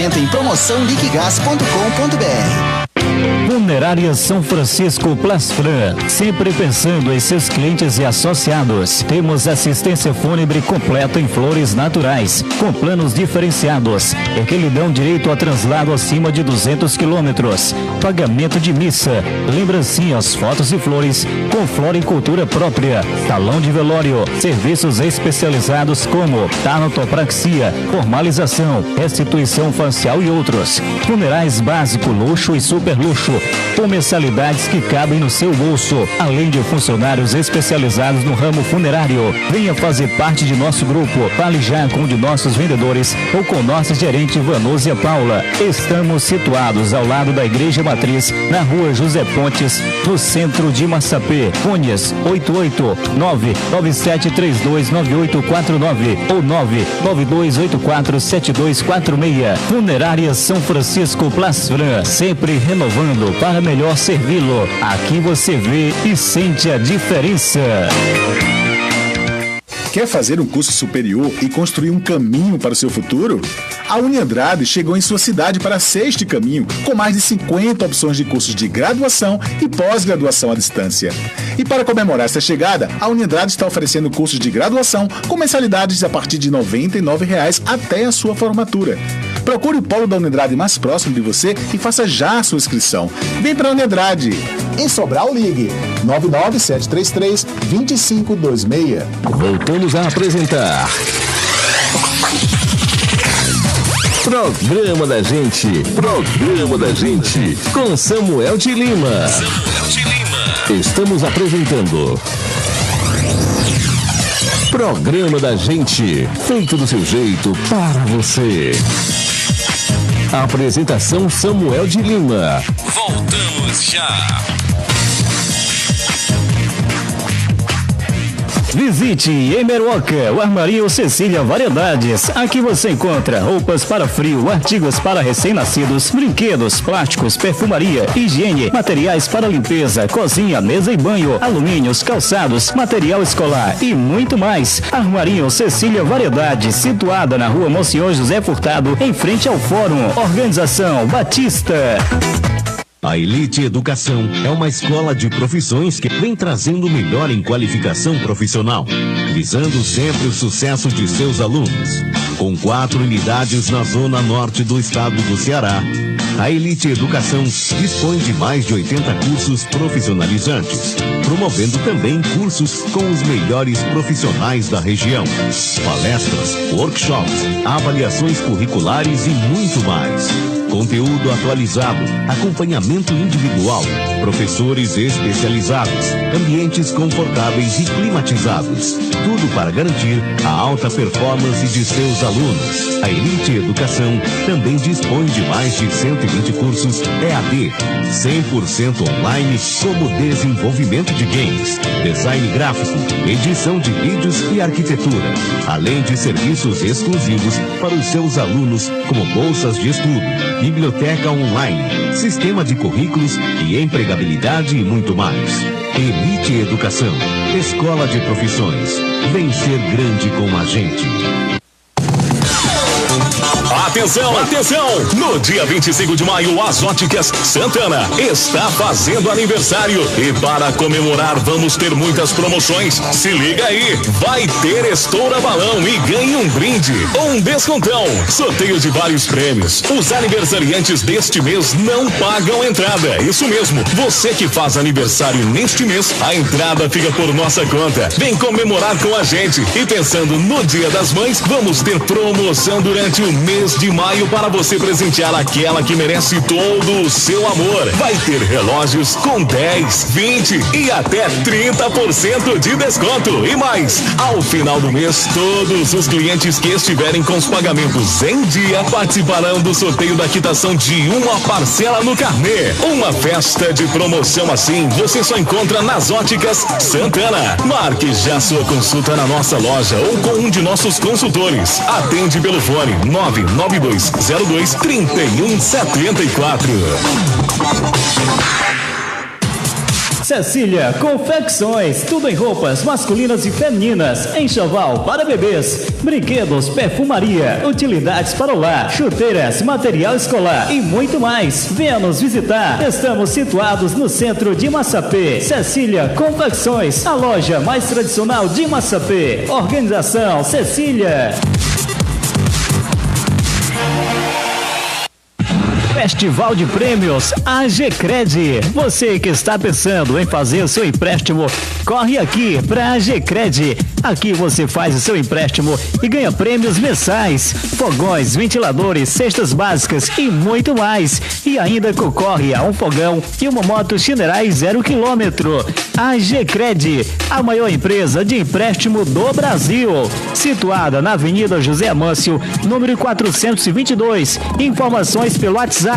regulamento em promoçãoliquigás.com.br. Funerária São Francisco Plasfran, sempre pensando em seus clientes e associados. Temos assistência fúnebre completa em flores naturais, com planos diferenciados, que lhe dão direito a translado acima de 200 quilômetros. Pagamento de missa, lembrancinhas, fotos e flores, com floricultura própria, salão de velório, serviços especializados como tanotopraxia, formalização, restituição facial e outros. Funerais básico, luxo e super luxo, com mensalidades que cabem no seu bolso, além de funcionários especializados no ramo funerário. Venha fazer parte de nosso grupo. Fale já com um de nossos vendedores ou com nossa gerente Vanúzia Paula. Estamos situados ao lado da Igreja Matriz, na rua José Pontes, no centro de Massapê. Fones 889-9732-9849 ou 992847246. Funerária São Francisco Plasfran, sempre renovando para melhor servi-lo. Aqui você vê e sente a diferença. Quer fazer um curso superior e construir um caminho para o seu futuro? A Uniandrade chegou em sua cidade para ser este caminho, com mais de 50 opções de cursos de graduação e pós-graduação à distância. E para comemorar essa chegada, a Uniandrade está oferecendo cursos de graduação com mensalidades a partir de R$ 99,00 até a sua formatura. Procure o polo da Uniandrade mais próximo de você e faça já a sua inscrição. Vem para a Uniandrade. Em Sobral, ligue 99733-2526. Voltamos a apresentar Programa da Gente. Programa da Gente. Com Samuel de Lima. Estamos apresentando Programa da Gente. Feito do seu jeito para você. A apresentação Samuel de Lima. Voltamos já. Visite em Meruoca, o Armarinho Cecília Variedades. Aqui você encontra roupas para frio, artigos para recém-nascidos, brinquedos, plásticos, perfumaria, higiene, materiais para limpeza, cozinha, mesa e banho, alumínios, calçados, material escolar e muito mais. Armarinho Cecília Variedades, situada na rua Monsenhor José Furtado, em frente ao Fórum. Organização Batista. A Elite Educação é uma escola de profissões que vem trazendo o melhor em qualificação profissional, visando sempre o sucesso de seus alunos. Com 4 unidades na zona norte do estado do Ceará, a Elite Educação dispõe de mais de 80 cursos profissionalizantes, promovendo também cursos com os melhores profissionais da região, palestras, workshops, avaliações curriculares e muito mais. Conteúdo atualizado, acompanhamento individual, professores especializados, ambientes confortáveis e climatizados. Tudo para garantir a alta performance de seus alunos. A Elite Educação também dispõe de mais de 120 cursos EAD, 100% online, como desenvolvimento de games, design gráfico, edição de vídeos e arquitetura, além de serviços exclusivos para os seus alunos, como bolsas de estudo, biblioteca online, sistema de currículos e empregabilidade e muito mais. Elite Educação, escola de profissões. Vem ser grande com a gente. Atenção, atenção! No dia 25 de maio, as Óticas Santana está fazendo aniversário e para comemorar vamos ter muitas promoções. Se liga aí, vai ter estoura balão e ganhe um brinde, um descontão, sorteio de vários prêmios. Os aniversariantes deste mês não pagam entrada, isso mesmo, você que faz aniversário neste mês, a entrada fica por nossa conta. Vem comemorar com a gente e pensando no Dia das Mães, vamos ter promoção durante o mês de maio para você presentear aquela que merece todo o seu amor. Vai ter relógios com 10, 20 e até 30% de desconto. E mais, ao final do mês, todos os clientes que estiverem com os pagamentos em dia participarão do sorteio da quitação de uma parcela no carnê. Uma festa de promoção assim você só encontra nas Óticas Santana. Marque já sua consulta na nossa loja ou com um de nossos consultores. Atende pelo fone 99202-3174. Cecília Confecções, tudo em roupas masculinas e femininas, enxoval para bebês, brinquedos, perfumaria, utilidades para o lar, chuteiras, material escolar e muito mais. Venha nos visitar. Estamos situados no centro de Massapê. Cecília Confecções, a loja mais tradicional de Massapê. Organização Cecília. Festival de Prêmios AGCred. Você que está pensando em fazer o seu empréstimo, corre aqui para a AGCred. Aqui você faz o seu empréstimo e ganha prêmios mensais, fogões, ventiladores, cestas básicas e muito mais. E ainda concorre a um fogão e uma moto Shinerai 0 km. AGCred, a maior empresa de empréstimo do Brasil. Situada na Avenida José Amâncio, número 422. Informações pelo WhatsApp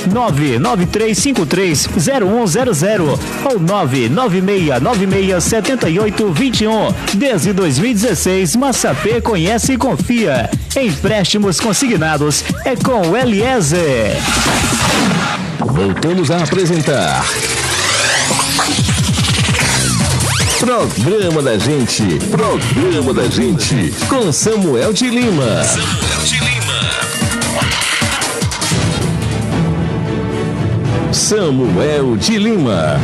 993530100 ou 996967821. Desde 2016, Massapê conhece e confia. Empréstimos consignados é com o Eliezer. Voltamos a apresentar Programa da Gente. Programa da Gente com Samuel de Lima. Samuel de Lima.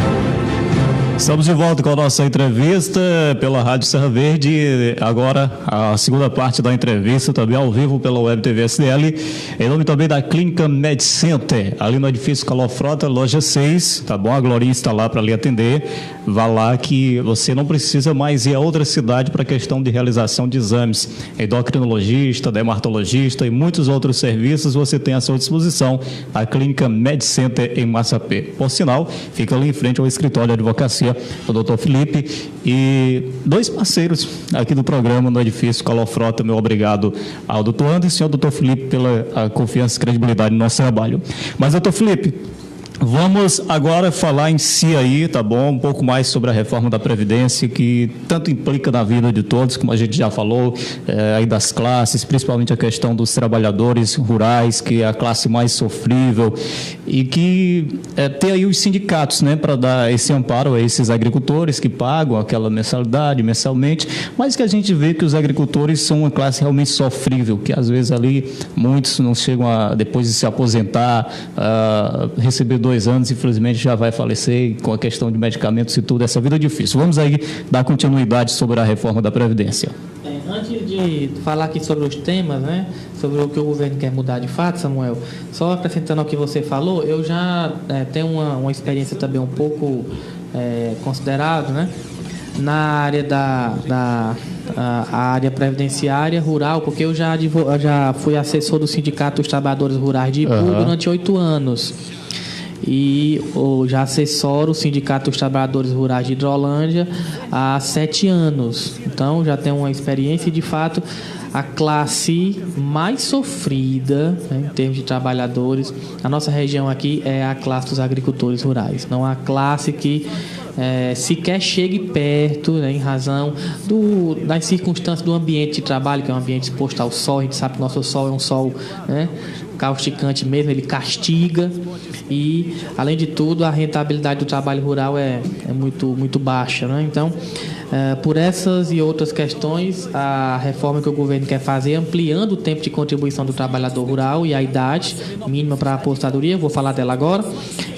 Estamos de volta com a nossa entrevista pela Rádio Serra Verde. Agora, a segunda parte da entrevista, também ao vivo pela Web TV SDL, em nome também da Clínica Med Center, ali no edifício Calofrota, loja 6, tá bom? A Glorinha está lá para lhe atender. Vá lá que você não precisa mais ir a outra cidade para questão de realização de exames. Endocrinologista, dermatologista e muitos outros serviços você tem à sua disposição. A Clínica Med Center em Massapê. Por sinal, fica ali em frente ao escritório de advocacia o Dr. Felipe e dois parceiros aqui do programa no edifício Calofrota. Meu obrigado ao Dr. Anderson e ao Dr. Felipe pela confiança e credibilidade no nosso trabalho. Mas, Dr. Felipe, vamos agora falar em si aí, tá bom? Um pouco mais sobre a reforma da Previdência, que tanto implica na vida de todos, como a gente já falou, aí das classes, principalmente a questão dos trabalhadores rurais, que é a classe mais sofrível, e que tem aí os sindicatos, né, para dar esse amparo a esses agricultores que pagam aquela mensalidade mensalmente, mas que a gente vê que os agricultores são uma classe realmente sofrível, que às vezes ali muitos não chegam a, depois de se aposentar, receber 2 anos, infelizmente já vai falecer com a questão de medicamentos e tudo, essa vida é difícil. Vamos aí dar continuidade sobre a reforma da Previdência. Antes de falar aqui sobre os temas, né, sobre o que o governo quer mudar de fato, Samuel, só acrescentando ao que você falou, eu já tenho uma experiência também um pouco considerável, né, na área a área previdenciária rural, porque eu já fui assessor do Sindicato dos Trabalhadores Rurais de Ipu durante 8 anos. E já assessoro o Sindicato dos Trabalhadores Rurais de Hidrolândia há 7 anos. Então, já tenho uma experiência e, de fato, a classe mais sofrida, né, em termos de trabalhadores, a nossa região aqui é a classe dos agricultores rurais. Não há classe que sequer chegue perto, né, em razão das circunstâncias do ambiente de trabalho, que é um ambiente exposto ao sol. A gente sabe que o nosso sol é um sol, né, causticante mesmo, ele castiga e, além de tudo, a rentabilidade do trabalho rural é muito, muito baixa, né? Então, por essas e outras questões, a reforma que o governo quer fazer, ampliando o tempo de contribuição do trabalhador rural e a idade mínima para a aposentadoria, vou falar dela agora,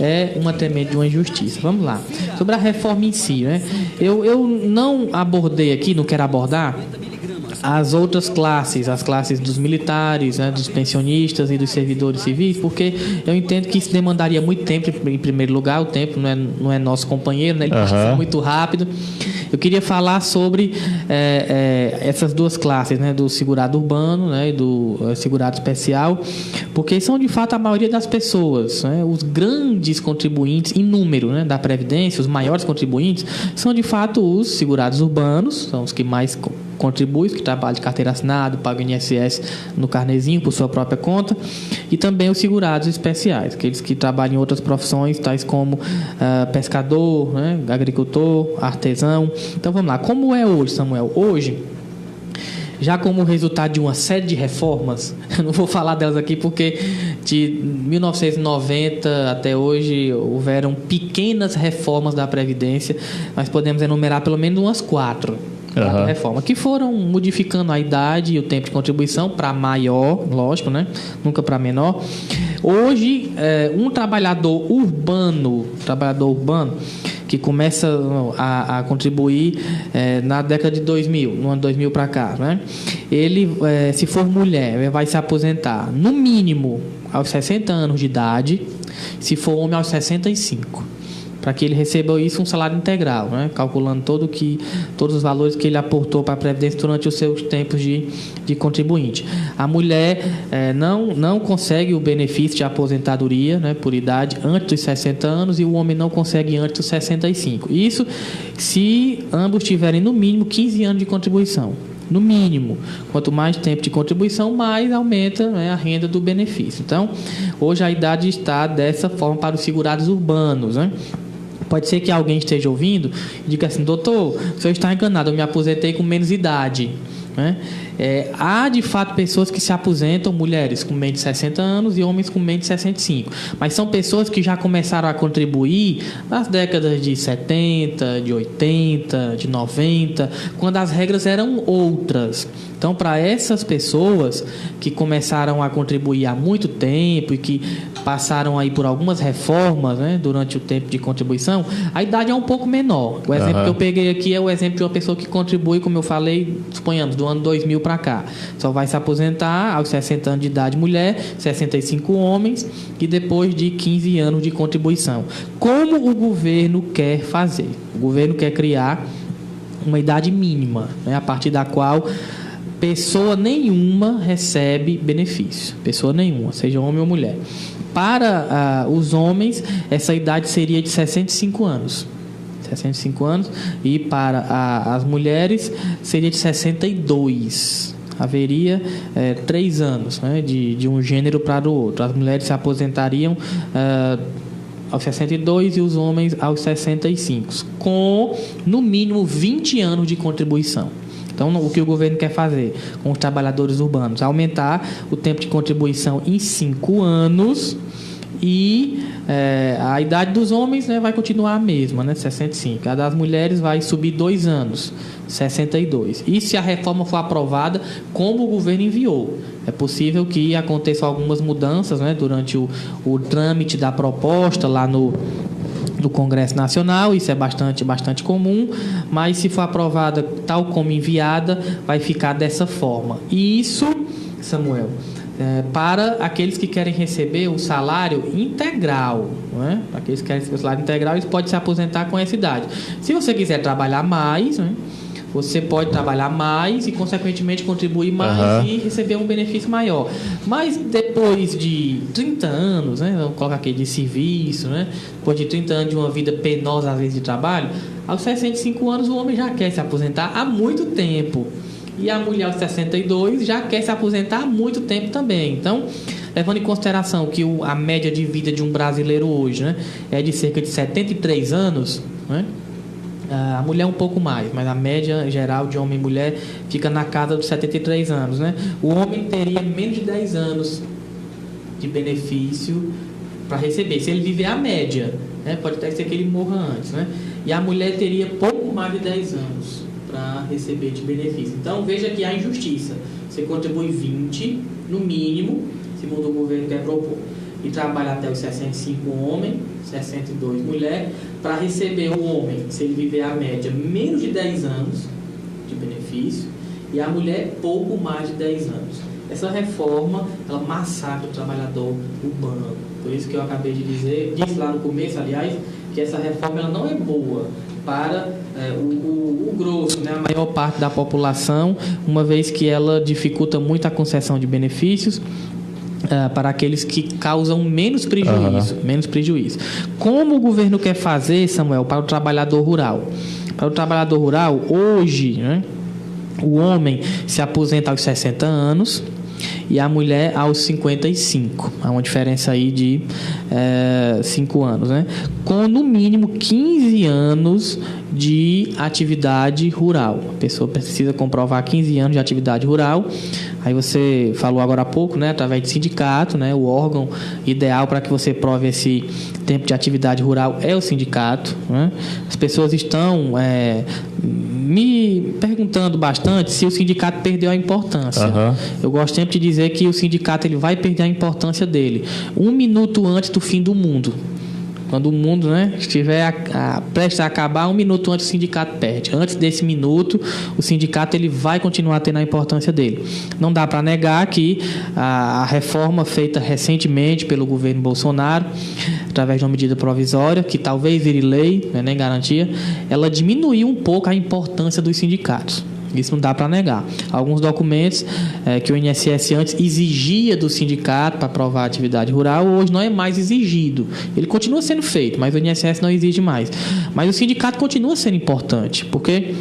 é uma tremenda injustiça. Vamos lá. Sobre a reforma em si, né? Eu não abordei aqui, não quero abordar as outras classes, as classes dos militares, né, dos pensionistas e dos servidores civis, porque eu entendo que isso demandaria muito tempo. Em primeiro lugar, o tempo não é nosso companheiro, né, ele passa muito rápido. Eu queria falar sobre essas duas classes, né, do segurado urbano, né, e do segurado especial, porque são de fato a maioria das pessoas, né, os grandes contribuintes em número, né, da Previdência, os maiores contribuintes, são de fato os segurados urbanos, são os que mais contribuem, que trabalham de carteira assinada, pagam INSS no carnezinho por sua própria conta, e também os segurados especiais, aqueles que trabalham em outras profissões, tais como pescador, né, agricultor, artesão. Então vamos lá, como é hoje, Samuel? Hoje, já como resultado de uma série de reformas, eu não vou falar delas aqui porque de 1990 até hoje houveram pequenas reformas da Previdência, nós podemos enumerar pelo menos umas 4 reformas, que foram modificando a idade e o tempo de contribuição para maior, lógico, né? Nunca para menor. Hoje, um trabalhador urbano que começa a contribuir na década de 2000, no ano 2000 para cá, né? Ele, se for mulher, vai se aposentar no mínimo aos 60 anos de idade, se for homem aos 65, para que ele receba isso um salário integral, né? Calculando todos os valores que ele aportou para a Previdência durante os seus tempos de contribuinte. A mulher não consegue o benefício de aposentadoria, né, por idade antes dos 60 anos e o homem não consegue antes dos 65. Isso se ambos tiverem no mínimo 15 anos de contribuição. No mínimo. Quanto mais tempo de contribuição, mais aumenta, né, a renda do benefício. Então, hoje a idade está dessa forma para os segurados urbanos, né? Pode ser que alguém esteja ouvindo e diga assim: doutor, o senhor está enganado, eu me aposentei com menos idade, né? Há de fato pessoas que se aposentam, mulheres com menos de 60 anos e homens com menos de 65, mas são pessoas que já começaram a contribuir nas décadas de 70, de 80, de 90, quando as regras eram outras. Então, para essas pessoas que começaram a contribuir há muito tempo e que passaram aí por algumas reformas, né, durante o tempo de contribuição, a idade é um pouco menor. O exemplo que eu peguei aqui é o exemplo de uma pessoa que contribui, como eu falei, suponhamos, do ano 2000 para cá. Só vai se aposentar aos 60 anos de idade mulher, 65 homens e depois de 15 anos de contribuição. Como o governo quer fazer? O governo quer criar uma idade mínima, né, a partir da qual pessoa nenhuma recebe benefício. Pessoa nenhuma, seja homem ou mulher. Para os homens, essa idade seria de 65 anos. 65 anos. E para as mulheres, seria de 62. Haveria 3 anos, né, de um gênero para o outro. As mulheres se aposentariam aos 62 e os homens aos 65. Com, no mínimo, 20 anos de contribuição. Então, o que o governo quer fazer com os trabalhadores urbanos? Aumentar o tempo de contribuição em 5 anos e a idade dos homens, né, vai continuar a mesma, né, 65. A das mulheres vai subir 2 anos, 62. E se a reforma for aprovada, como o governo enviou, é possível que aconteçam algumas mudanças, né, durante o trâmite da proposta lá no Congresso Nacional. Isso é bastante comum, mas se for aprovada tal como enviada, vai ficar dessa forma. E isso, Samuel, para aqueles que querem receber o salário integral, não é? Para aqueles que querem receber o salário integral, eles podem se aposentar com essa idade. Se você quiser trabalhar mais, né, você pode trabalhar mais e, consequentemente, contribuir mais e receber um benefício maior. Mas depois de 30 anos, né, vamos colocar aqui de serviço, né, depois de 30 anos de uma vida penosa, às vezes, de trabalho, aos 65 anos o homem já quer se aposentar há muito tempo. E a mulher aos 62 já quer se aposentar há muito tempo também. Então, levando em consideração que a média de vida de um brasileiro hoje, né, é de cerca de 73 anos, né? A mulher um pouco mais, mas a média geral de homem e mulher fica na casa dos 73 anos, né? O homem teria menos de 10 anos de benefício para receber, se ele viver a média, né? Pode até ser que ele morra antes, né? E a mulher teria pouco mais de 10 anos para receber de benefício. Então, veja que há injustiça. Você contribui 20, no mínimo, segundo o governo quer propor, e trabalha até os 65 homem, 62 mulher, para receber o homem, se ele viver a média, menos de 10 anos de benefício, e a mulher pouco mais de 10 anos. Essa reforma, ela massacra o trabalhador urbano. Por isso que eu acabei de dizer, disse lá no começo, aliás, que essa reforma ela não é boa para o grosso, né, a maior parte da população, uma vez que ela dificulta muito a concessão de benefícios para aqueles que causam menos prejuízo. Como o governo quer fazer, Samuel, para o trabalhador rural? Para o trabalhador rural, hoje, né, o homem se aposenta aos 60 anos e a mulher aos 55. Há uma diferença aí de 5 anos, né? Com no mínimo 15 anos de atividade rural. A pessoa precisa comprovar 15 anos de atividade rural. Aí você falou agora há pouco, né, através de sindicato, né, o órgão ideal para que você prove esse tempo de atividade rural é o sindicato, né? As pessoas estão me perguntando bastante se o sindicato perdeu a importância. Uhum. Eu gosto sempre de dizer que o sindicato ele vai perder a importância dele 1 minuto antes do fim do mundo. Quando o mundo, né, estiver prestes a acabar, 1 minuto antes o sindicato perde. Antes desse minuto, o sindicato ele vai continuar tendo a importância dele. Não dá para negar que a reforma feita recentemente pelo governo Bolsonaro, através de uma medida provisória, que talvez vire lei, né, nem garantia, ela diminuiu um pouco a importância dos sindicatos. Isso não dá para negar. Alguns documentos que o INSS antes exigia do sindicato para aprovar a atividade rural, hoje não é mais exigido. Ele continua sendo feito, mas o INSS não exige mais. Mas o sindicato continua sendo importante, porque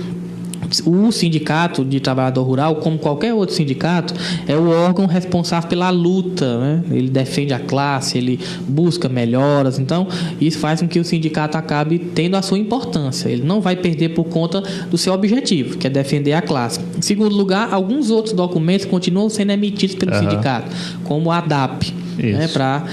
o sindicato de trabalhador rural, como qualquer outro sindicato, é o órgão responsável pela luta, né? Ele defende a classe, ele busca melhoras. Então, isso faz com que o sindicato acabe tendo a sua importância. Ele não vai perder por conta do seu objetivo, que é defender a classe. Em segundo lugar, alguns outros documentos continuam sendo emitidos pelo sindicato, como a DAP. Né, para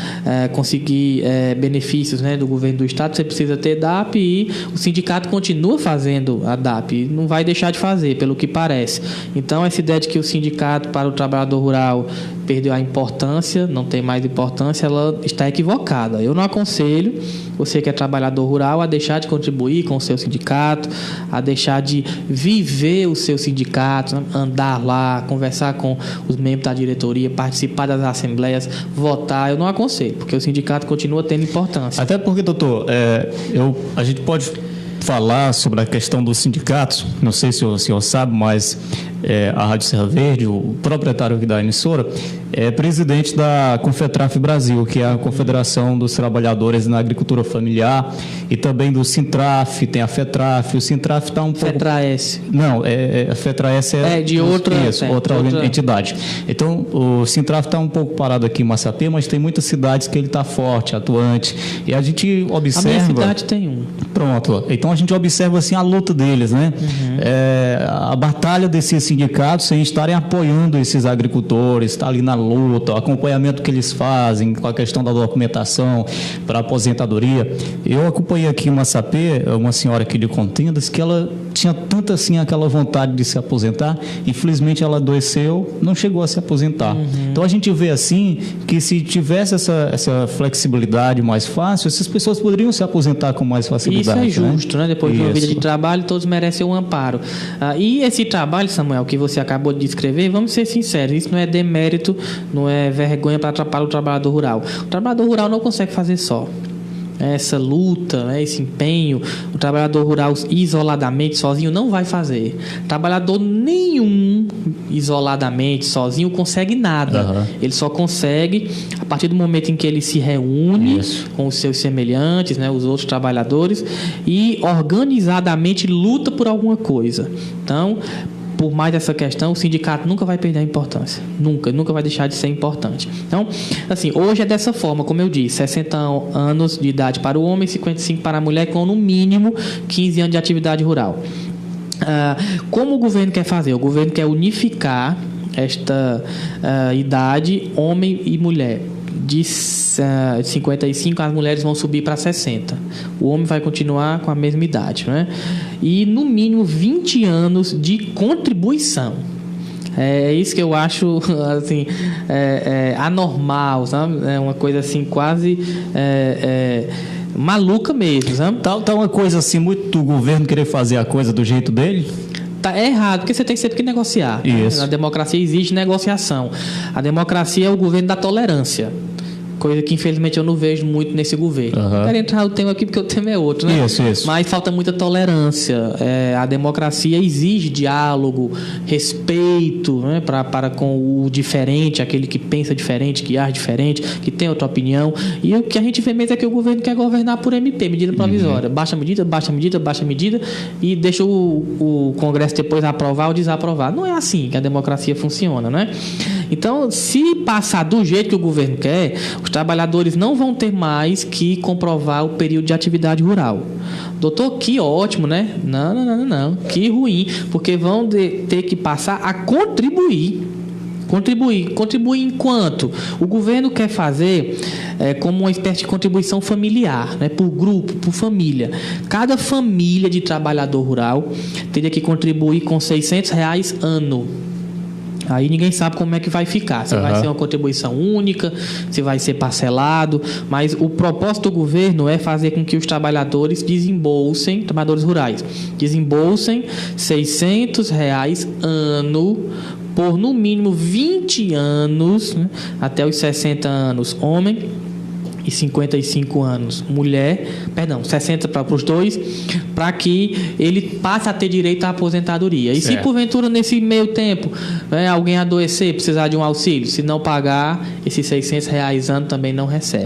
conseguir benefícios, né, do governo do estado, você precisa ter DAP, e o sindicato continua fazendo a DAP, e não vai deixar de fazer, pelo que parece. Então, essa ideia de que o sindicato para o trabalhador rural perdeu a importância, não tem mais importância, ela está equivocada. Eu não aconselho você que é trabalhador rural a deixar de contribuir com o seu sindicato, a deixar de viver o seu sindicato, né? Andar lá, conversar com os membros da diretoria, participar das assembleias, votar. Eu não aconselho, porque o sindicato continua tendo importância. Até porque, doutor, a gente pode falar sobre a questão dos sindicatos, não sei se o senhor sabe, mas a Rádio Serra Verde, o proprietário aqui da emissora, é presidente da Confetraf Brasil, que é a Confederação dos Trabalhadores na Agricultura Familiar, e também do Sintraf, tem a FETRAF. O Sintraf está um pouco... FETRAS. Não, a FETRAS é de outra entidade. Então, o Sintraf está um pouco parado aqui em Massapê, mas tem muitas cidades que ele está forte, atuante, e a gente observa... A minha cidade tem um. Pronto. Então, a gente observa assim a luta deles, né? A batalha desses sindicatos em estarem apoiando esses agricultores, está ali na luta, o acompanhamento que eles fazem com a questão da documentação para aposentadoria. Eu acompanhei aqui em Massapê uma senhora aqui de Contendas que ela tinha tanta assim aquela vontade de se aposentar, infelizmente ela adoeceu, não chegou a se aposentar. Então a gente vê assim que se tivesse essa flexibilidade mais fácil, essas pessoas poderiam se aposentar com mais facilidade. Isso é justo, né? Depois de uma vida de trabalho, todos merecem um amparo. E esse trabalho, Samuel, que você acabou de descrever, vamos ser sinceros, isso não é demérito, não é vergonha para atrapalhar o trabalhador rural. O trabalhador rural não consegue fazer só. Essa luta, né, esse empenho, o trabalhador rural isoladamente, sozinho, não vai fazer. Trabalhador nenhum isoladamente, sozinho, consegue nada. Ele só consegue a partir do momento em que ele se reúne com os seus semelhantes, né, os outros trabalhadores, e organizadamente luta por alguma coisa. Então, por mais dessa questão, o sindicato nunca vai perder a importância. Nunca vai deixar de ser importante. Então, assim, hoje é dessa forma, como eu disse, 60 anos de idade para o homem, 55 para a mulher, com no mínimo 15 anos de atividade rural. Como o governo quer fazer? O governo quer unificar esta idade, homem e mulher. De 55, as mulheres vão subir para 60. O homem vai continuar com a mesma idade, né? E, no mínimo, 20 anos de contribuição. É isso que eu acho assim, anormal, sabe? É uma coisa assim, quase... maluca mesmo, sabe? Tá uma coisa assim, muito do governo querer fazer a coisa do jeito dele? É errado, porque você tem sempre que negociar. Isso. A democracia exige negociação. A democracia é o governo da tolerância. Coisa que, infelizmente, eu não vejo muito nesse governo. Não quero entrar no tema aqui porque o tema é outro, né? Isso. Mas falta muita tolerância. A democracia exige diálogo, respeito, né, para com o diferente, aquele que pensa diferente, que age diferente, que tem outra opinião. E o que a gente vê mesmo é que o governo quer governar por MP, medida provisória. Baixa medida, e deixa o Congresso depois aprovar ou desaprovar. Não é assim que a democracia funciona, né? Então, se passar do jeito que o governo quer, os trabalhadores não vão ter mais que comprovar o período de atividade rural. Doutor, que ótimo, né? Não. Que ruim, porque vão ter que passar a contribuir. Contribuir enquanto o governo quer fazer como uma espécie de contribuição familiar, né, por grupo, por família. Cada família de trabalhador rural teria que contribuir com R$600 ano. Aí ninguém sabe como é que vai ficar, se vai ser uma contribuição única, se vai ser parcelado, mas o propósito do governo é fazer com que os trabalhadores trabalhadores rurais, desembolsem R$600 ano por no mínimo 20 anos, né, até os 60 anos homem e 55 anos mulher, 60 para os dois, para que ele passe a ter direito à aposentadoria. E se porventura nesse meio tempo alguém adoecer, precisar de um auxílio, se não pagar esses R$600 ano também não recebe.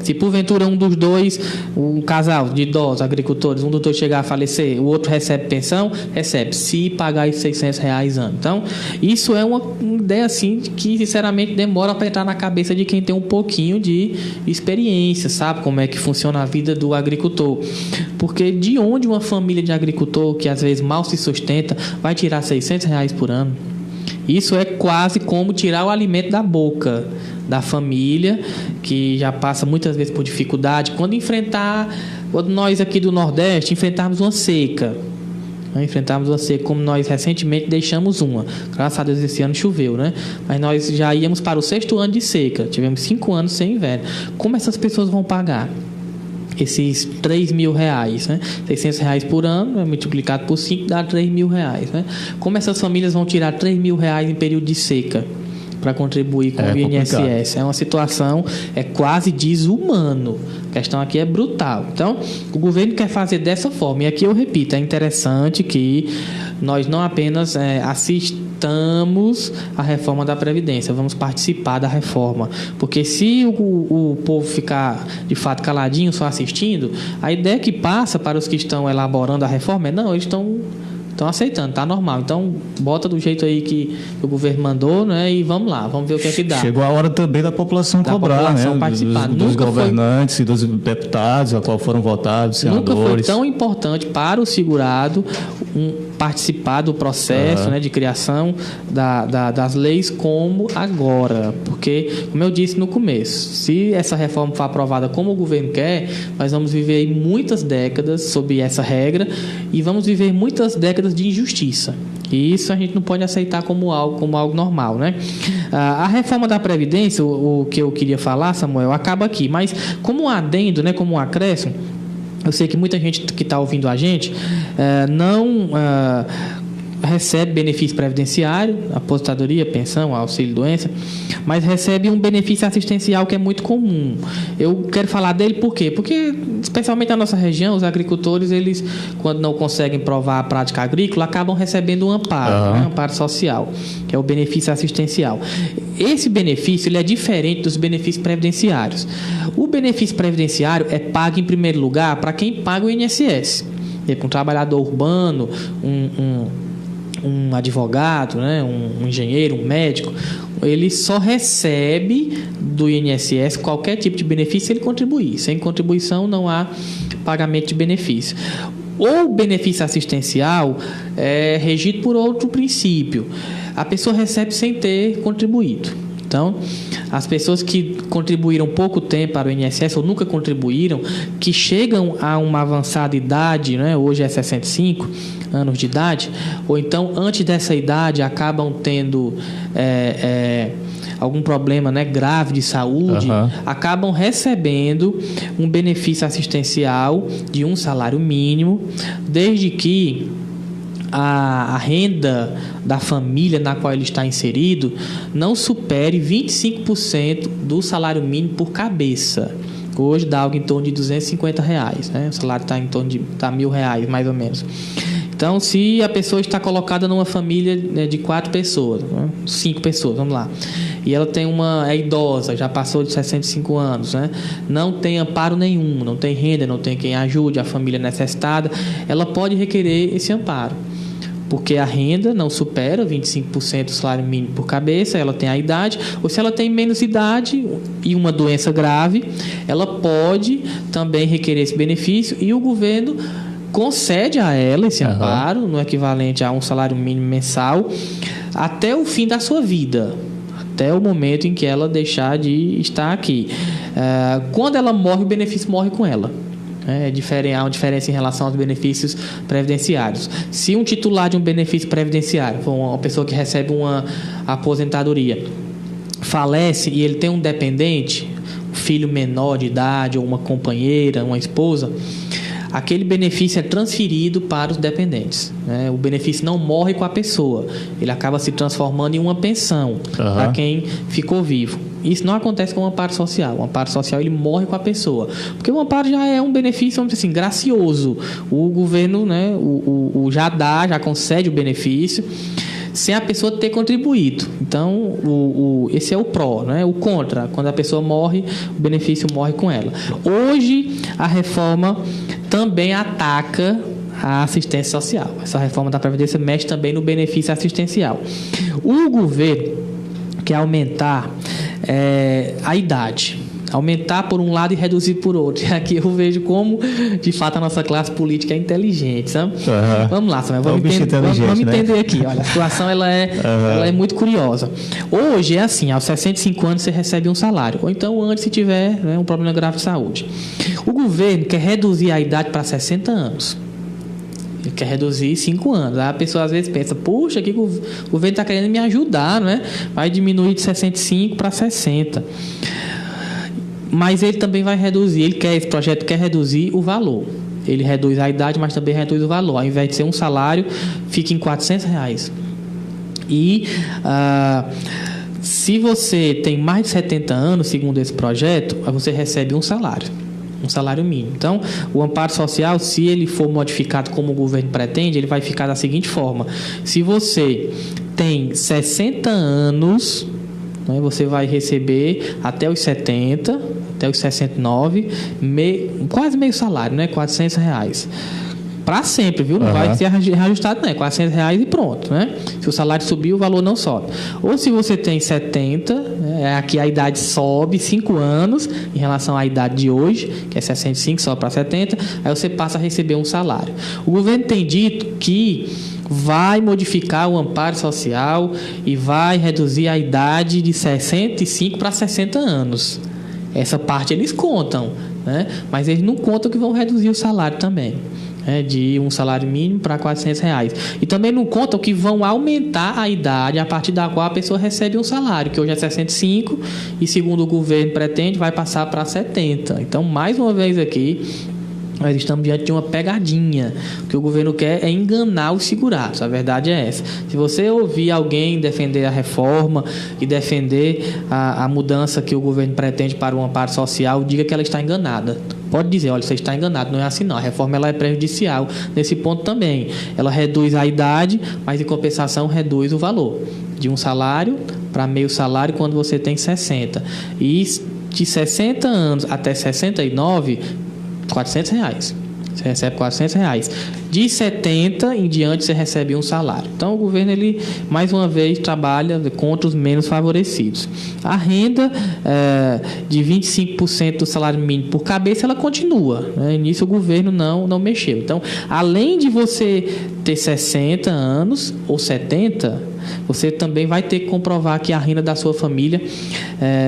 Se porventura um dos dois, um casal de idosos, agricultores, um dos dois chegar a falecer, o outro recebe pensão, recebe, se pagar esses R$600 ano. Então, isso é uma ideia assim que sinceramente demora para entrar na cabeça de quem tem um pouquinho de experiência, sabe como é que funciona a vida do agricultor. Porque de onde uma família de agricultor que às vezes mal se sustenta vai tirar R$600 por ano? Isso é quase como tirar o alimento da boca da família, que já passa muitas vezes por dificuldade. Quando nós aqui do Nordeste enfrentarmos uma seca, como nós recentemente deixamos uma. Graças a Deus esse ano choveu, né? Mas nós já íamos para o 6º ano de seca. Tivemos 5 anos sem inverno. Como essas pessoas vão pagar esses R$3.000, né? R$600 por ano, multiplicado por 5, dá R$3.000, né? Como essas famílias vão tirar R$3.000 em período de seca para contribuir com o INSS? Complicado. É uma situação quase desumano. A questão aqui é brutal. Então, o governo quer fazer dessa forma. E aqui eu repito, é interessante que nós não apenas assistamos à reforma da Previdência, vamos participar da reforma. Porque se o povo ficar, de fato, caladinho, só assistindo, a ideia que passa para os que estão elaborando a reforma eles estão aceitando, está normal. Então, bota do jeito aí que o governo mandou, né? E vamos lá, vamos ver o que é que dá. Chegou a hora também da população cobrar, né? Participar. Dos governantes e dos deputados, a qual foram votados, senadores. Nunca foi tão importante para o segurado participar do processo, né, de criação das leis como agora. Porque, como eu disse no começo, se essa reforma for aprovada como o governo quer, nós vamos viver muitas décadas sob essa regra e vamos viver muitas décadas de injustiça. E isso a gente não pode aceitar como algo normal, né? A reforma da Previdência, o que eu queria falar, Samuel, acaba aqui. Mas como um adendo, né, como um acréscimo, eu sei que muita gente que está ouvindo a gente não recebe benefício previdenciário, aposentadoria, pensão, auxílio-doença, mas recebe um benefício assistencial que é muito comum. Eu quero falar dele por quê? Porque, especialmente na nossa região, os agricultores, eles, quando não conseguem provar a prática agrícola, acabam recebendo um amparo, né? Um amparo social, que é o benefício assistencial. Esse benefício ele é diferente dos benefícios previdenciários. O benefício previdenciário é pago, em primeiro lugar, para quem paga o INSS. Um trabalhador urbano, um advogado, né, um engenheiro, um médico, ele só recebe do INSS qualquer tipo de benefício se ele contribuir. Sem contribuição não há pagamento de benefício. O benefício assistencial é regido por outro princípio. A pessoa recebe sem ter contribuído. Então, as pessoas que contribuíram pouco tempo para o INSS ou nunca contribuíram, que chegam a uma avançada idade, né, hoje é 65 anos de idade, ou então antes dessa idade acabam tendo algum problema, né, grave de saúde, acabam recebendo um benefício assistencial de um salário mínimo, desde que a renda da família na qual ele está inserido não supere 25% do salário mínimo por cabeça. Hoje dá algo em torno de R$250, né? O salário está em torno de R$1.000, mais ou menos. Então, se a pessoa está colocada numa família, né, de 4 pessoas, né? 5 pessoas, vamos lá, e ela é idosa, já passou de 65 anos, né? Não tem amparo nenhum, não tem renda, não tem quem ajude, a família necessitada, ela pode requerer esse amparo. porque a renda não supera 25% do salário mínimo por cabeça, ela tem a idade, ou se ela tem menos idade e uma doença grave, ela pode também requerer esse benefício e o governo concede a ela esse amparo, no equivalente a um salário mínimo mensal, até o fim da sua vida, até o momento em que ela deixar de estar aqui. Quando ela morre, o benefício morre com ela. Há uma diferença em relação aos benefícios previdenciários. Se um titular de um benefício previdenciário, uma pessoa que recebe uma aposentadoria, falece e ele tem um dependente, um filho menor de idade, ou uma companheira, uma esposa, aquele benefício é transferido para os dependentes. O benefício não morre com a pessoa, ele acaba se transformando em uma pensão para quem ficou vivo. Isso não acontece com o amparo social. O amparo social ele morre com a pessoa, porque o amparo já é um benefício, vamos dizer assim, gracioso. O governo, já concede o benefício sem a pessoa ter contribuído. Então, esse é o pró, o contra. Quando a pessoa morre, o benefício morre com ela. Hoje, a reforma também ataca a assistência social. Essa reforma da Previdência mexe também no benefício assistencial. O governo quer aumentar a idade. Aumentar por um lado e reduzir por outro. E aqui eu vejo como, de fato, a nossa classe política é inteligente, sabe? Vamos lá, Samuel, vamos entender aqui. Olha, a situação ela é muito curiosa. Hoje é assim, aos 65 anos você recebe um salário, ou então antes se tiver um problema grave de saúde. O governo quer reduzir a idade para 60 anos. Ele quer reduzir 5 anos. Aí a pessoa às vezes pensa, puxa, aqui o governo está querendo me ajudar, vai diminuir de 65 para 60. Mas ele também vai reduzir, esse projeto quer reduzir o valor. Ele reduz a idade, mas também reduz o valor. Ao invés de ser um salário, fica em R$400. E se você tem mais de 70 anos, segundo esse projeto, você recebe um salário mínimo. Então, o amparo social, se ele for modificado como o governo pretende, ele vai ficar da seguinte forma: se você tem 60 anos, você vai receber até os 70, até os 69, quase meio salário, R$400. Para sempre, viu? Não vai ser reajustado, não. É R$400 e pronto, Se o salário subir, o valor não sobe. Ou se você tem 70, aqui a idade sobe 5 anos em relação à idade de hoje, que é 65, sobe para 70, aí você passa a receber um salário. O governo tem dito que vai modificar o amparo social e vai reduzir a idade de 65 para 60 anos. Essa parte eles contam, mas eles não contam que vão reduzir o salário também. De um salário mínimo para R$400. E também não contam que vão aumentar a idade a partir da qual a pessoa recebe um salário, que hoje é 65 e, segundo o governo pretende, vai passar para 70. Então, mais uma vez aqui, nós estamos diante de uma pegadinha. O que o governo quer é enganar os segurados. A verdade é essa. Se você ouvir alguém defender a reforma e defender a mudança que o governo pretende para o amparo social, diga que ela está enganada. Pode dizer, olha, você está enganado, não é assim não. A reforma ela é prejudicial nesse ponto também. Ela reduz a idade, mas em compensação reduz o valor. De um salário para meio salário quando você tem 60. E de 60 anos até 69, R$400. Você recebe R$400. De 70 em diante você recebe um salário. Então o governo, ele mais uma vez trabalha contra os menos favorecidos. A renda de 25% do salário mínimo por cabeça, ela continua. Nisso o governo não mexeu. Então, além de você ter 60 anos ou 70, você também vai ter que comprovar que a renda da sua família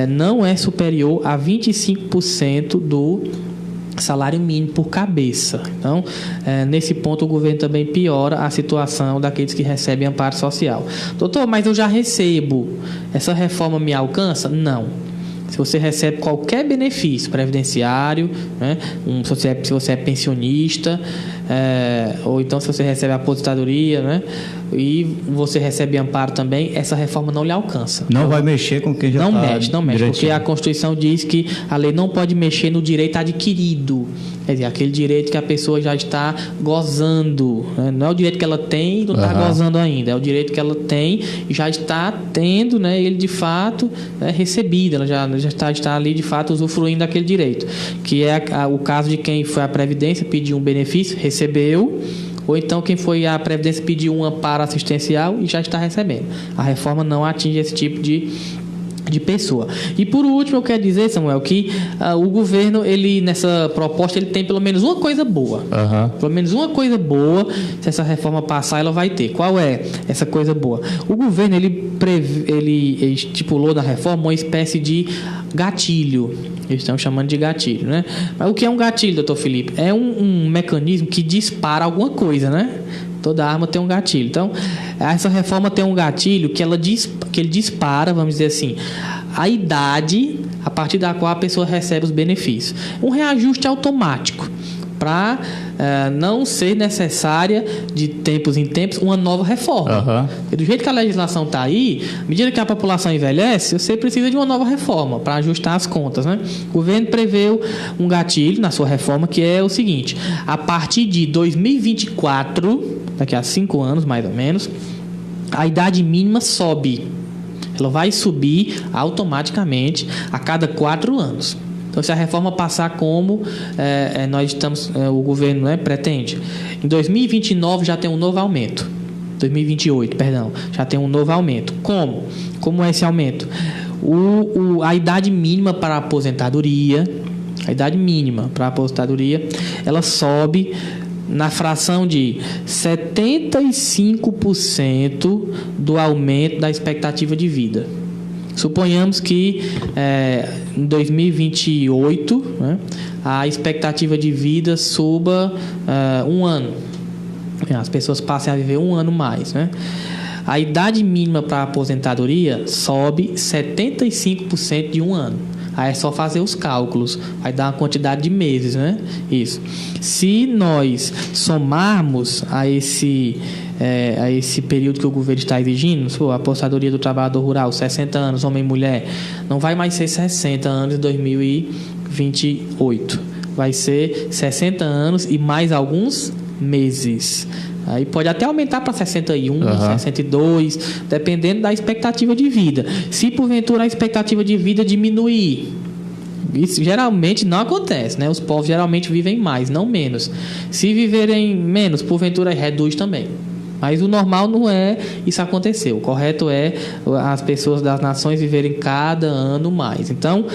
não é superior a 25% do salário mínimo por cabeça. Então, nesse ponto o governo também piora a situação daqueles que recebem amparo social. Doutor, mas eu já recebo, essa reforma me alcança? Não. Se você recebe qualquer benefício previdenciário, se você é pensionista, ou então se você recebe aposentadoria, e você recebe amparo também, essa reforma não lhe alcança. Não vai mexer com quem já está. Não mexe, porque a Constituição diz que a lei não pode mexer no direito adquirido. Quer dizer, aquele direito que a pessoa já está gozando. Não é o direito que ela tem e não está gozando ainda. É o direito que ela tem e já está tendo, ele de fato recebido. Ela já está ali de fato usufruindo daquele direito. Que é o caso de quem foi à Previdência, pediu um benefício, recebeu, ou então quem foi à Previdência pediu um amparo assistencial e já está recebendo. A reforma não atinge esse tipo de pessoa. E por último, eu quero dizer, Samuel, que o governo, ele nessa proposta, ele tem pelo menos uma coisa boa. Pelo menos uma coisa boa, se essa reforma passar, ela vai ter. Qual é essa coisa boa? O governo, ele estipulou na reforma uma espécie de gatilho. Eles estão chamando de gatilho, né? Mas o que é um gatilho, doutor Felipe? É um mecanismo que dispara alguma coisa, né? Toda arma tem um gatilho. Então, essa reforma tem um gatilho que ele dispara, vamos dizer assim, a idade a partir da qual a pessoa recebe os benefícios. Um reajuste automático para não ser necessária de tempos em tempos uma nova reforma. Porque do jeito que a legislação está aí, à medida que a população envelhece, você precisa de uma nova reforma para ajustar as contas, né? O governo preveu um gatilho na sua reforma que é o seguinte: a partir de 2024, daqui a 5 anos mais ou menos, a idade mínima sobe. Ela vai subir automaticamente a cada 4 anos. Então, se a reforma passar como o governo pretende, em 2029 já tem um novo aumento. 2028, perdão, já tem um novo aumento. Como é esse aumento? A idade mínima para a aposentadoria, ela sobe na fração de 75% do aumento da expectativa de vida. Suponhamos que em 2028, né, a expectativa de vida suba 1 ano. As pessoas passem a viver 1 ano mais, né? A idade mínima para a aposentadoria sobe 75% de 1 ano. Aí é só fazer os cálculos, vai dar uma quantidade de meses, né? Isso. Se nós somarmos a esse período que o governo está exigindo, a aposentadoria do trabalhador rural, 60 anos, homem e mulher, não vai mais ser 60 anos em 2028. Vai ser 60 anos e mais alguns meses. Aí pode até aumentar para 61, 62, dependendo da expectativa de vida. Se porventura a expectativa de vida diminuir, isso geralmente não acontece, né? Os povos geralmente vivem mais, não menos. Se viverem menos, porventura reduz também. Mas o normal não é isso acontecer. O correto é as pessoas das nações viverem cada ano mais. Então,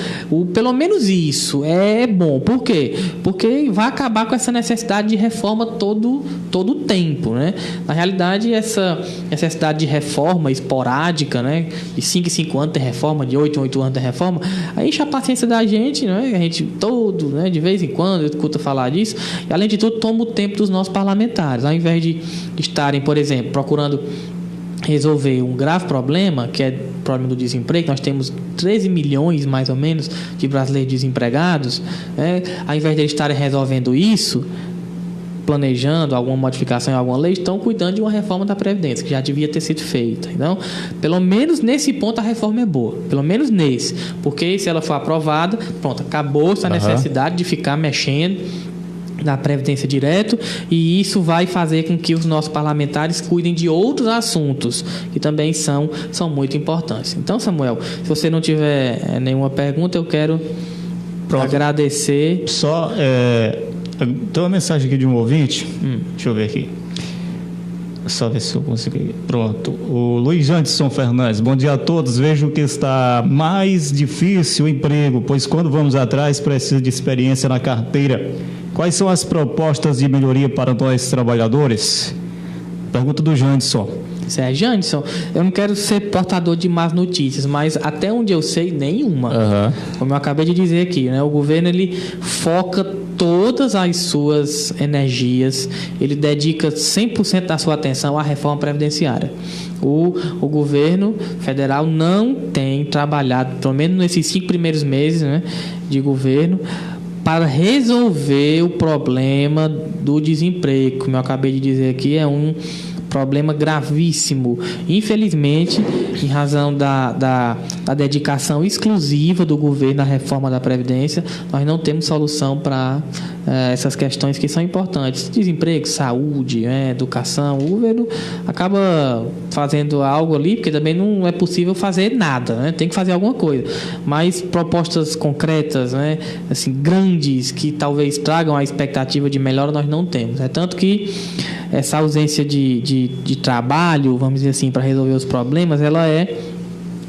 pelo menos isso é bom. Por quê? Porque vai acabar com essa necessidade de reforma todo o tempo, né? Na realidade, essa necessidade de reforma esporádica, né? De 5 em 5 anos tem reforma, de 8 em 8 anos tem reforma, aí enche a paciência da gente, né? A gente né? De vez em quando escuta falar disso, e além de tudo toma o tempo dos nossos parlamentares. Ao invés de estarem, por exemplo, procurando resolver um grave problema, que é o problema do desemprego. Nós temos 13 milhões, mais ou menos, de brasileiros desempregados, né? Ao invés de eles estarem resolvendo isso, planejando alguma modificação em alguma lei, estão cuidando de uma reforma da Previdência, que já devia ter sido feita. Então, pelo menos nesse ponto a reforma é boa. Pelo menos nesse. Porque se ela for aprovada, pronto, acabou essa necessidade de ficar mexendo na Previdência direto, e isso vai fazer com que os nossos parlamentares cuidem de outros assuntos que também são muito importantes. Então, Samuel, se você não tiver nenhuma pergunta, eu quero agradecer. Só tem uma mensagem aqui de um ouvinte. Deixa eu ver aqui. Só ver se eu consigo. Pronto. O Luiz Anderson Fernandes. Bom dia a todos. Vejo que está mais difícil o emprego, pois quando vamos atrás precisa de experiência na carteira. Quais são as propostas de melhoria para nós trabalhadores? Pergunta do Janderson. Janderson, eu não quero ser portador de más notícias, mas até onde eu sei, nenhuma. Como eu acabei de dizer aqui, né? O governo ele foca todas as suas energias, ele dedica 100% da sua atenção à reforma previdenciária. O governo federal não tem trabalhado, pelo menos nesses 5 primeiros meses, né, de governo, para resolver o problema do desemprego. Como eu acabei de dizer aqui, é um problema gravíssimo. Infelizmente, em razão da dedicação exclusiva do governo à reforma da Previdência, nós não temos solução para essas questões que são importantes. Desemprego, saúde, educação. O governo acaba fazendo algo ali, porque também não é possível fazer nada, né? Tem que fazer alguma coisa. Mas propostas concretas, né, assim, grandes, que talvez tragam a expectativa de melhora, nós não temos. É tanto que essa ausência de trabalho, vamos dizer assim, para resolver os problemas, ela é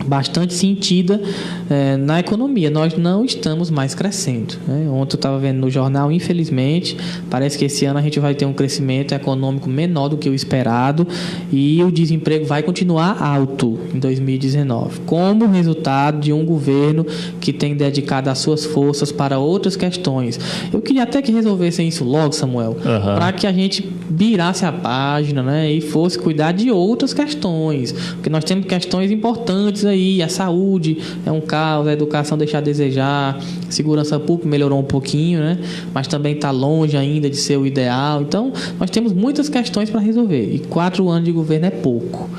bastante sentida na economia. Nós não estamos mais crescendo, né? Ontem eu estava vendo no jornal, infelizmente, parece que esse ano a gente vai ter um crescimento econômico menor do que o esperado e o desemprego vai continuar alto em 2019, como resultado de um governo que tem dedicado as suas forças para outras questões. Eu queria até que resolvessem isso logo, Samuel, para que a gente virasse a página, né, e fosse cuidar de outras questões, porque nós temos questões importantes aí, a saúde é um caos, a educação deixa a desejar, a segurança pública melhorou um pouquinho, né, mas também está longe ainda de ser o ideal. Então, nós temos muitas questões para resolver e 4 anos de governo é pouco.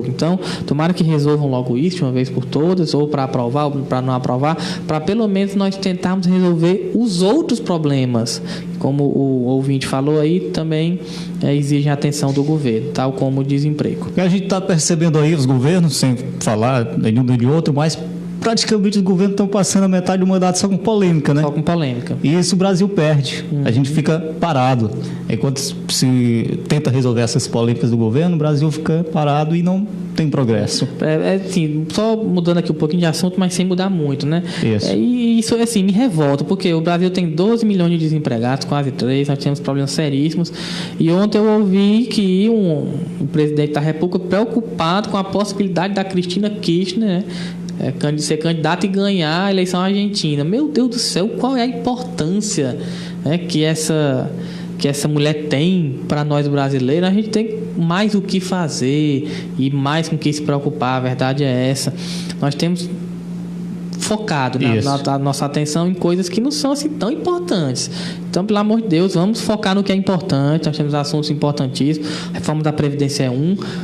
Então, tomara que resolvam logo isso de uma vez por todas, ou para aprovar ou para não aprovar, para pelo menos nós tentarmos resolver os outros problemas, como o ouvinte falou aí, também exigem a atenção do governo, tal como o desemprego. A gente está percebendo aí os governos, sem falar nenhum de outro, mas praticamente os governos estão passando a metade do mandato só com polêmica, né? Só com polêmica. E isso o Brasil perde. A gente fica parado. Enquanto se tenta resolver essas polêmicas do governo, o Brasil fica parado e não tem progresso. Assim, só mudando aqui um pouquinho de assunto, mas sem mudar muito, né? Isso. E isso, assim, me revolta, porque o Brasil tem 12 milhões de desempregados, quase 3, nós temos problemas seríssimos. E ontem eu ouvi que o presidente da República preocupado com a possibilidade da Cristina Kirchner, né, ser candidata e ganhar a eleição argentina. Meu Deus do céu, qual é a importância, né, que essa mulher tem para nós brasileiros? A gente tem mais o que fazer e mais com o que se preocupar, a verdade é essa. Nós temos focado a nossa atenção em coisas que não são assim tão importantes. Então, pelo amor de Deus, vamos focar no que é importante. Nós temos assuntos importantíssimos. A reforma da Previdência é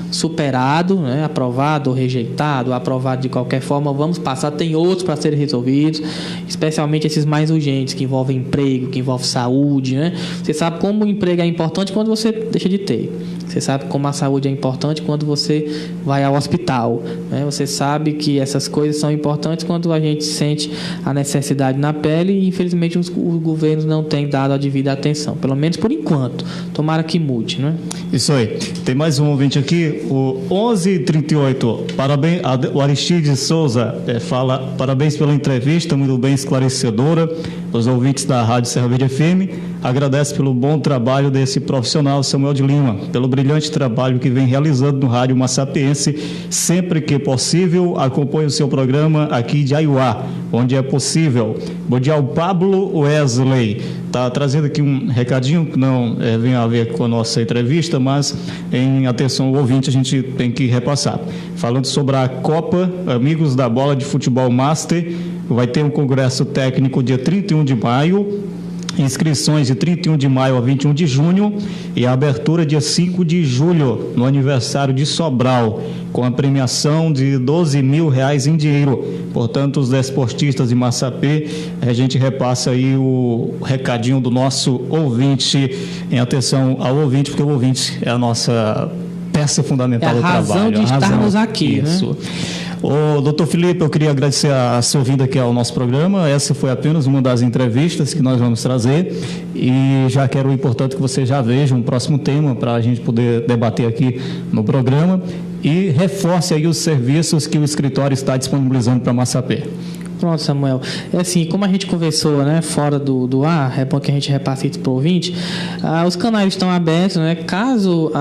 superado, né? Aprovado ou rejeitado, aprovado de qualquer forma, vamos passar. Tem outros para serem resolvidos, especialmente esses mais urgentes, que envolvem emprego, que envolvem saúde, né? Você sabe como o emprego é importante quando você deixa de ter. Você sabe como a saúde é importante quando você vai ao hospital, né? Você sabe que essas coisas são importantes quando a gente sente a necessidade na pele e, infelizmente, os governos não têm dado a devida atenção, pelo menos por enquanto. Tomara que mude, né? Isso aí. Tem mais um ouvinte aqui, o 1138. Parabéns, o Aristides Souza fala: parabéns pela entrevista, muito bem esclarecedora. Os ouvintes da Rádio Serra Verde FM agradece pelo bom trabalho desse profissional, Samuel de Lima, pelo brilhante trabalho que vem realizando no Rádio Massapiense. Sempre que possível, acompanhe o seu programa aqui de Aiuá, onde é possível. Bom dia ao Pablo Wesley. Está trazendo aqui um recadinho que não vem a ver com a nossa entrevista, mas em atenção ao ouvinte a gente tem que repassar. Falando sobre a Copa Amigos da Bola de Futebol Master, vai ter um congresso técnico dia 31 de maio, inscrições de 31 de maio a 21 de junho e a abertura dia 5 de julho, no aniversário de Sobral, com a premiação de R$12 mil em dinheiro. Portanto, os desportistas de Massapê, a gente repassa aí o recadinho do nosso ouvinte, em atenção ao ouvinte, porque o ouvinte é a nossa peça fundamental do trabalho. É a razão de estarmos aqui, isso, né? Ô, doutor Felipe, eu queria agradecer a sua vinda aqui ao nosso programa. Essa foi apenas uma das entrevistas que nós vamos trazer e já quero o importante que você já veja um próximo tema para a gente poder debater aqui no programa e reforce aí os serviços que o escritório está disponibilizando para Massapê. Pronto, Samuel. É assim, como a gente conversou, né, fora do ar, é bom que a gente repasse isso para o ouvinte, os canais estão abertos, né? Caso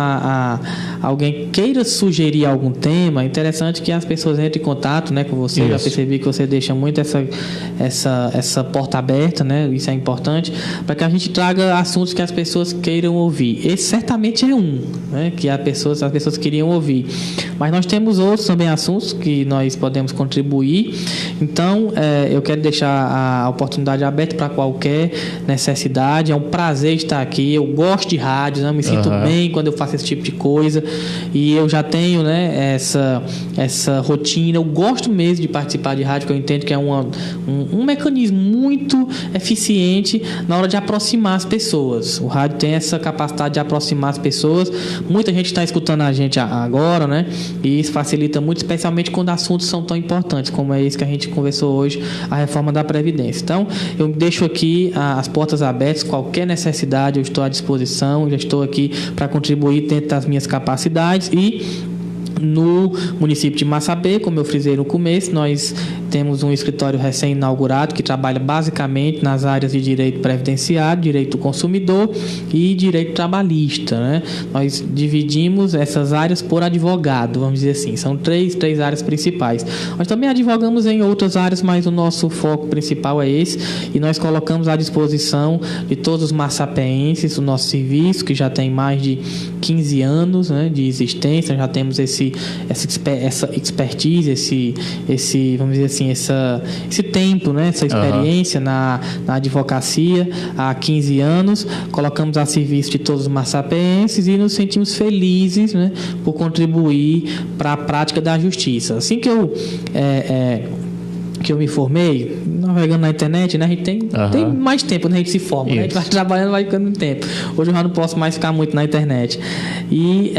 alguém queira sugerir algum tema, é interessante que as pessoas entrem em contato, né, com você. Isso. Já percebi que você deixa muito essa porta aberta, né? Isso é importante, para que a gente traga assuntos que as pessoas queiram ouvir. Esse certamente é né, que as pessoas queriam ouvir. Mas nós temos outros também assuntos que nós podemos contribuir. Então, eu quero deixar a oportunidade aberta para qualquer necessidade. É um prazer estar aqui. Eu gosto de rádio, né? Me sinto bem quando eu faço esse tipo de coisa. E eu já tenho, né, essa rotina. Eu gosto mesmo de participar de rádio, que eu entendo que é um mecanismo muito eficiente na hora de aproximar as pessoas. O rádio tem essa capacidade de aproximar as pessoas. Muita gente está escutando a gente agora, né? E isso facilita muito, especialmente quando assuntos são tão importantes como é esse que a gente conversou hoje a reforma da Previdência. Então, eu deixo aqui as portas abertas, qualquer necessidade eu estou à disposição, já estou aqui para contribuir dentro das minhas capacidades. E no município de Massapê, como eu frisei no começo, nós temos um escritório recém-inaugurado que trabalha basicamente nas áreas de direito previdenciário, direito do consumidor e direito trabalhista, né? Nós dividimos essas áreas por advogado, vamos dizer assim, são três áreas principais. Nós também advogamos em outras áreas, mas o nosso foco principal é esse, e nós colocamos à disposição de todos os massapeenses o nosso serviço, que já tem mais de 15 anos, né, de existência. Já temos essa expertise, esse vamos dizer assim, esse tempo, né, essa experiência na advocacia há 15 anos. Colocamos a serviço de todos os massapeenses e nos sentimos felizes, né, por contribuir para a prática da justiça. Assim que eu me formei, navegando na internet, né? A gente tem mais tempo, né? A gente se forma, né? A gente vai trabalhando, vai ficando tempo. Hoje eu já não posso mais ficar muito na internet. E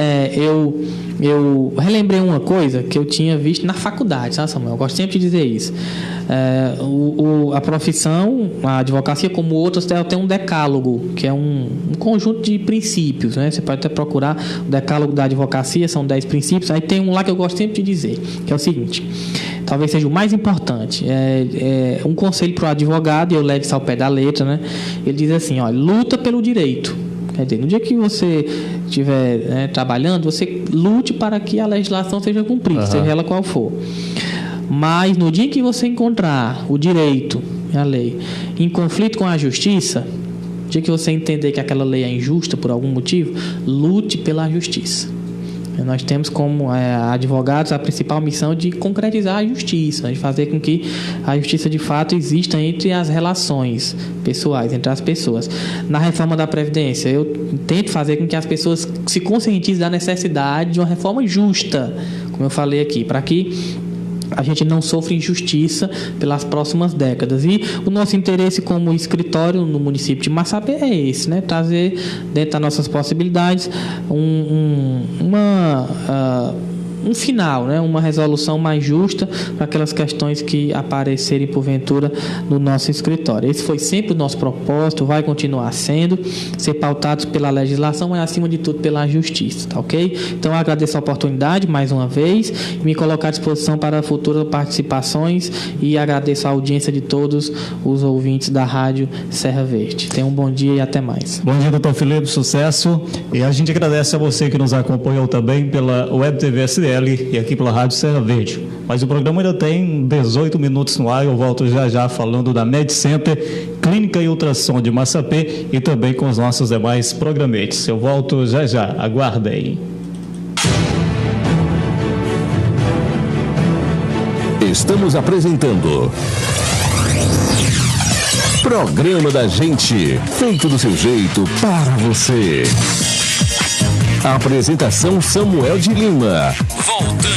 eu relembrei uma coisa que eu tinha visto na faculdade, sabe, Samuel? Eu gosto sempre de dizer isso. A profissão, a advocacia, como outras, ela tem um decálogo, que é um conjunto de princípios, né? Você pode até procurar o decálogo da advocacia, são 10 princípios. Aí tem um lá que eu gosto sempre de dizer, que é o seguinte: talvez seja o mais importante, um conselho para o advogado, e eu levo isso ao pé da letra, né? Ele diz assim, ó, luta pelo direito. Quer dizer, no dia que você estiver trabalhando, você lute para que a legislação seja cumprida, seja ela qual for. Mas no dia que você encontrar o direito, a lei, em conflito com a justiça, no dia que você entender que aquela lei é injusta por algum motivo, lute pela justiça. Nós temos como advogados a principal missão de concretizar a justiça, de fazer com que a justiça de fato exista entre as relações pessoais, entre as pessoas. Na reforma da Previdência, eu tento fazer com que as pessoas se conscientizem da necessidade de uma reforma justa, como eu falei aqui, para que a gente não sofre injustiça pelas próximas décadas. E o nosso interesse como escritório no município de Massapê é esse, né? Trazer dentro das nossas possibilidades um final, né? Uma resolução mais justa para aquelas questões que aparecerem porventura no nosso escritório. Esse foi sempre o nosso propósito, vai continuar sendo, ser pautados pela legislação, mas acima de tudo pela justiça, tá ok? Então eu agradeço a oportunidade mais uma vez e me colocar à disposição para futuras participações, e agradeço a audiência de todos os ouvintes da Rádio Serra Verde. Tenham um bom dia e até mais. Bom dia, doutor Filipe, sucesso. E a gente agradece a você que nos acompanhou também pela Web TV SDL e aqui pela Rádio Serra Verde. Mas o programa ainda tem 18 minutos no ar. Eu volto já falando da MedCenter, Clínica e Ultrassom de Massapê, e também com os nossos demais programetes. Eu volto já. Aguardem. Estamos apresentando Programa da Gente, feito do seu jeito para você. A apresentação Samuel de Lima. Voltamos.